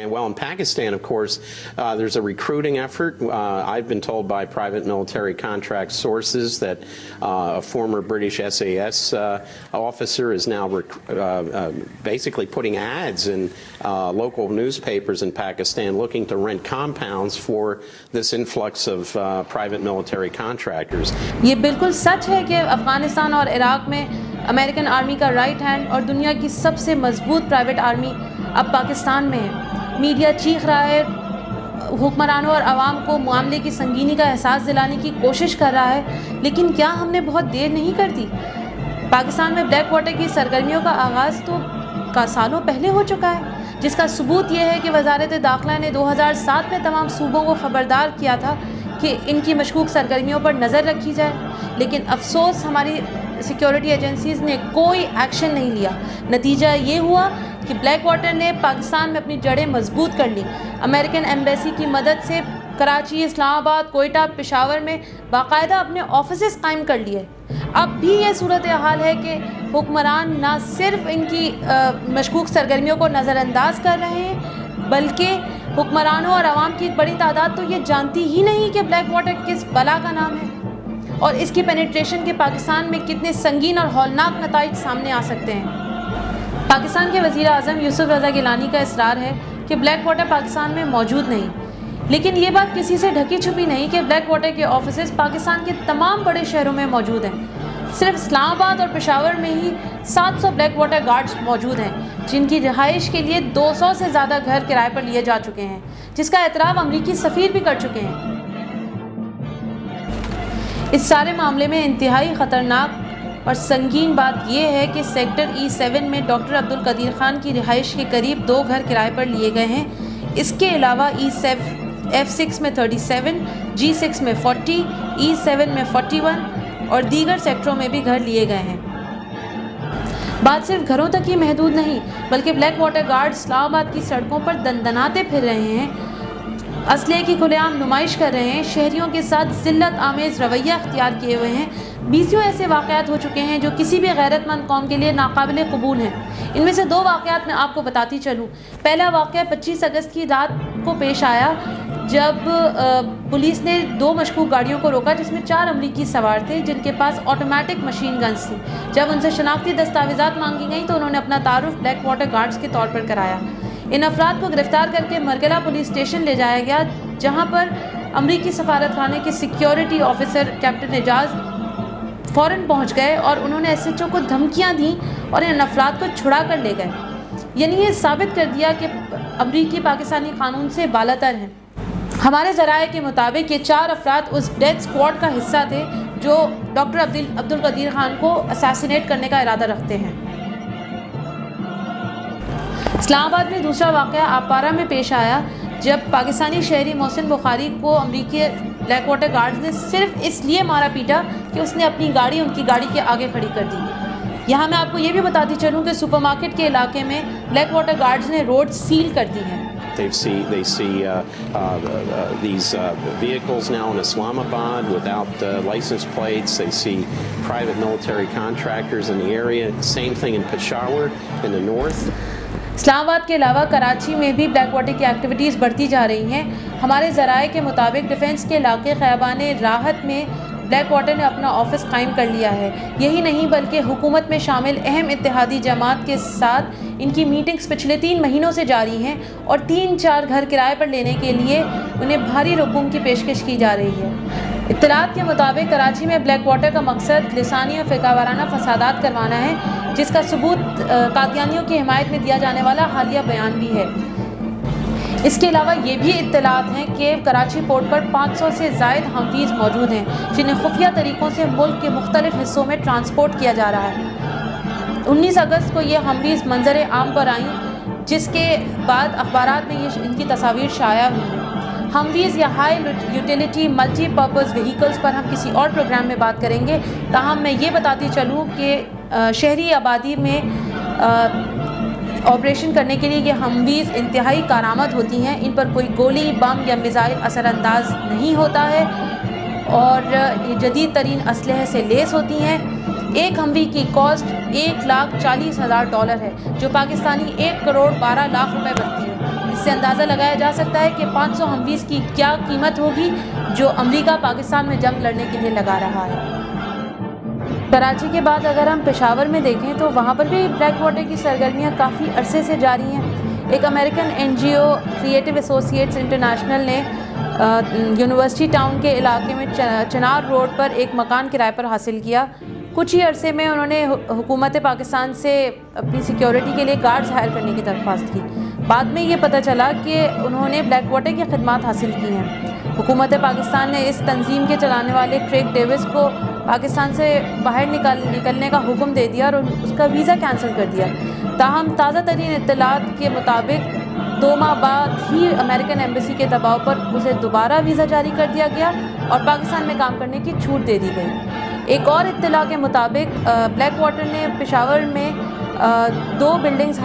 And well, in Pakistan, of course, there's a recruiting effort. I've been told by private military contract sources that a former British SAS officer is now basically putting ads in local newspapers in Pakistan looking to rent compounds for this influx of private military contractors. ये बिल्कुल सच है कि अफगानिस्तान और Iraq में American army का right hand और दुनिया की सबसे मजबूत प्राइवेट आर्मी अब पाकिस्तान में है। मीडिया चीख रहा है, हुक्मरानों और आवाम को मामले की संगीनी का एहसास दिलाने की कोशिश कर रहा है, लेकिन क्या हमने बहुत देर नहीं कर दी? पाकिस्तान में ब्लैक वाटर की सरगर्मियों का आगाज़ तो सालों पहले हो चुका है, जिसका सबूत ये है कि वजारत दाखिला ने 2007 में तमाम सूबों को ख़बरदार किया था कि इनकी मशकूक सरगर्मियों पर नज़र रखी जाए। लेकिन अफसोस हमारी सिक्योरिटी एजेंसीज़ ने कोई एक्शन नहीं लिया। नतीजा ये हुआ कि ब्लैक वाटर ने पाकिस्तान में अपनी जड़ें मजबूत कर ली। अमेरिकन एम्बेसी की मदद से कराची, इस्लामाबाद, कोयटा, पेशावर में बाकायदा अपने ऑफिसेस कायम कर लिए। अब भी ये सूरत हाल है कि हुक्मरान ना सिर्फ इनकी मशकूक सरगर्मियों को नज़रअंदाज कर रहे हैं, बल्कि हुक्मरानों और आवाम की एक बड़ी तादाद तो ये जानती ही नहीं कि ब्लैक वाटर किस बला का नाम है और इसकी पेनिट्रेशन के पाकिस्तान में कितने संगीन और हौलनाक नताइज सामने आ सकते हैं। पाकिस्तान के वज़ीर आज़म यूसुफ रज़ा गिलानी का इसरार है कि ब्लैक वाटर पाकिस्तान में मौजूद नहीं, लेकिन ये बात किसी से ढकी छुपी नहीं कि ब्लैक वाटर के ऑफिसेस पाकिस्तान के तमाम बड़े शहरों में मौजूद हैं। सिर्फ इस्लामाबाद और पेशावर में ही 700 ब्लैक वाटर गार्ड्स मौजूद हैं, जिनकी रिहाइश के लिए 200 से ज़्यादा घर किराए पर लिए जा चुके हैं, जिसका एतराफ़ अमरीकी सफ़ीर भी कर चुके हैं। इस सारे मामले में इंतहाई ख़तरनाक और संगीन बात यह है कि सेक्टर E7 में डॉक्टर अब्दुल कदीर खान की रिहाइश के करीब 2 घर किराए पर लिए गए हैं। इसके अलावा F6 में 37, G6 में 40, E7 में 41 और दीगर सेक्टरों में भी घर लिए गए हैं। बात सिर्फ घरों तक ही महदूद नहीं, बल्कि ब्लैक वाटर गार्ड इस्लामाबाद की सड़कों पर दंदनाते फिर रहे हैं, असले की खुलेआम नुमाइश कर रहे हैं, शहरियों के साथ जिल्लत आमेज़ रवैया अख्तियार किए हुए हैं। 20 ऐसे वाक़यात हो चुके हैं जो किसी भी गैरतमंद कौम के लिए नाकाबिले कबूल हैं। इनमें से 2 वाक़यात मैं आपको बताती चलूँ। पहला वाक़या 25 अगस्त की रात को पेश आया, जब पुलिस ने 2 मशकूक गाड़ियों को रोका जिसमें 4 अमरीकी सवार थे, जिनके पास ऑटोमेटिक मशीन गन्स थी। जब उनसे शनाख्ती दस्तावेज़ात मांगी गई तो उन्होंने अपना तारुफ ब्लैक वाटर गार्ड्स के तौर पर कराया। इन अफराद को गिरफ्तार करके मरगला पुलिस स्टेशन ले जाया गया, जहां पर अमरीकी सफारत खाने के सिक्योरिटी ऑफिसर कैप्टन एजाज फ़ौरन पहुंच गए और उन्होंने SHO को धमकियां दी और इन अफराद को छुड़ा कर ले गए। यानी ये साबित कर दिया कि अमरीकी पाकिस्तानी कानून से बालातर हैं। हमारे ज़राए के मुताबिक ये 4 अफराद उस डेथ स्क्वाड का हिस्सा थे जो डॉक्टर अब्दुल कदीर खान को असैसिनेट करने का इरादा रखते हैं। इस्लामाबाद में दूसरा वाक़या आपारा में पेश आया, जब पाकिस्तानी शहरी मोहसिन बुखारी को अमरीकी ब्लैक वाटर गार्ड्स ने सिर्फ इसलिए मारा पीटा कि उसने अपनी गाड़ी उनकी गाड़ी के आगे खड़ी कर दी। यहाँ मैं आपको ये भी बताती चलूँ कि सुपरमार्केट के इलाके में ब्लैक वाटर गार्ड्स ने रोड सील कर दी हैं। They see these vehicles now in Islamabad without license plates. They see private military contractors in the area. Same thing in Peshawar in the north. Islamabad के अलावा कराची में भी ब्लैक वाटर की activities बढ़ती जा रही हैं। हमारे ज़राए के मुताबिक डिफेंस के इलाके ख़याबान राहत में ब्लैक वाटर ने अपना ऑफिस कायम कर लिया है। यही नहीं बल्कि हुकूमत में शामिल अहम इत्तेहादी जमात के साथ इनकी मीटिंग्स पिछले 3 महीनों से जारी हैं और 3-4 घर किराए पर लेने के लिए उन्हें भारी रकूम की पेशकश की जा रही है। इत्तलात के मुताबिक कराची में ब्लैक वाटर का मकसद लिसानी और फ़िक़ावाराना फसादात करवाना है, जिसका सबूत कादियानियों की हिमायत में दिया जाने वाला हालिया बयान भी है। इसके अलावा ये भी इत्तलात हैं कि कराची पोर्ट पर 500 से ज़ायद हमवीज़ मौजूद हैं, जिन्हें खुफिया तरीक़ों से मुल्क के मुख्तलिफ़ हिस्सों में ट्रांसपोर्ट किया जा रहा है। 19 अगस्त को ये हमवीज़ मंजर आम पर आईं, जिसके बाद अखबारात में ये इनकी तस्वीर शाया हुई है। हमवीज़ या हाई यूटिलिटी मल्टीपर्पज़ व्हीकल्स पर हम किसी और प्रोग्राम में बात करेंगे। ताहम मैं ये बताती चलूँ कि शहरी आबादी में ऑपरेशन करने के लिए ये हमवीज़ इंतहाई कारआमद होती हैं। इन पर कोई गोली, बम या मिसाइल असरअंदाज नहीं होता है और ये जदीद तरीन असलहे से लेस होती हैं। एक हमवी की कॉस्ट $1,40,000 है, जो पाकिस्तानी 1 करोड़ 12 लाख रुपए बनती है। इससे अंदाज़ा लगाया जा सकता है कि 500 हमवीज़ की क्या कीमत होगी जो अमेरिका पाकिस्तान में जंग लड़ने के लिए लगा रहा है। कराची के बाद अगर हम पेशावर में देखें तो वहाँ पर भी ब्लैक वाटर की सरगर्मियाँ काफ़ी अरसे से जारी हैं। एक American NGO creative associates international ने यूनिवर्सिटी टाउन के इलाके में चिनार रोड पर एक मकान किराए पर हासिल किया। कुछ ही अरसे में उन्होंने हुकूमत पाकिस्तान से अपनी सिक्योरिटी के लिए गार्ड्स हायर करने की दरख्वास्त की। बाद में ये पता चला कि उन्होंने ब्लैक वाटर की खिदमत हासिल की हैं। हुकूमत पाकिस्तान ने इस तंजीम के चलाने वाले क्रेग डेविस को पाकिस्तान से बाहर निकलने का हुक्म दे दिया और उसका वीज़ा कैंसिल कर दिया। ताहम ताज़ा तरीन इत्तलात के मुताबिक 2 माह बाद ही अमेरिकन एम्बेसी के दबाव पर उसे दोबारा वीज़ा जारी कर दिया गया और पाकिस्तान में काम करने की छूट दे दी गई। एक और इत्तला के मुताबिक ब्लैक वाटर ने पेशावर में 2 बिल्डिंग्स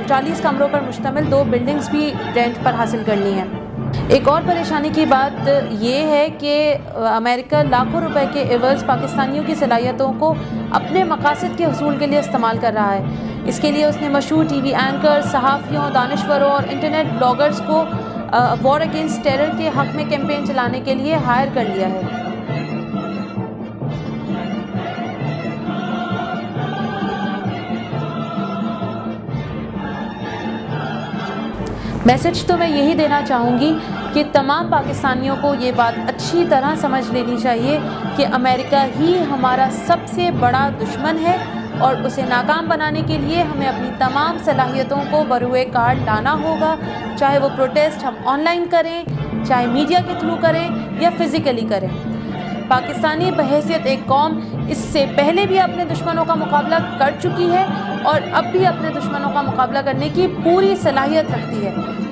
40 कमरों पर मुश्तमिल 2 बिल्डिंग्स भी रेंट पर हासिल करनी है। एक और परेशानी की बात ये है कि अमेरिका लाखों रुपए के एवज़ पाकिस्तानियों की सलाहियतों को अपने मकासद के हसूल के लिए इस्तेमाल कर रहा है। इसके लिए उसने मशहूर TV एंकर, सहाफ़ियों, दानिश्वरों और इंटरनेट ब्लॉगर्स को वॉर अगेंस्ट टेरर के हक़ में कैंपेन चलाने के लिए हायर कर लिया है। मैसेज तो मैं यही देना चाहूँगी कि तमाम पाकिस्तानियों को ये बात अच्छी तरह समझ लेनी चाहिए कि अमेरिका ही हमारा सबसे बड़ा दुश्मन है और उसे नाकाम बनाने के लिए हमें अपनी तमाम सलाहियतों को बरूए कार लाना होगा, चाहे वो प्रोटेस्ट हम ऑनलाइन करें, चाहे मीडिया के थ्रू करें या फिज़िकली करें। पाकिस्तानी बहैसियत एक कौम इससे पहले भी अपने दुश्मनों का मुकाबला कर चुकी है और अब भी अपने दुश्मनों का मुकाबला करने की पूरी सलाहियत रखती है।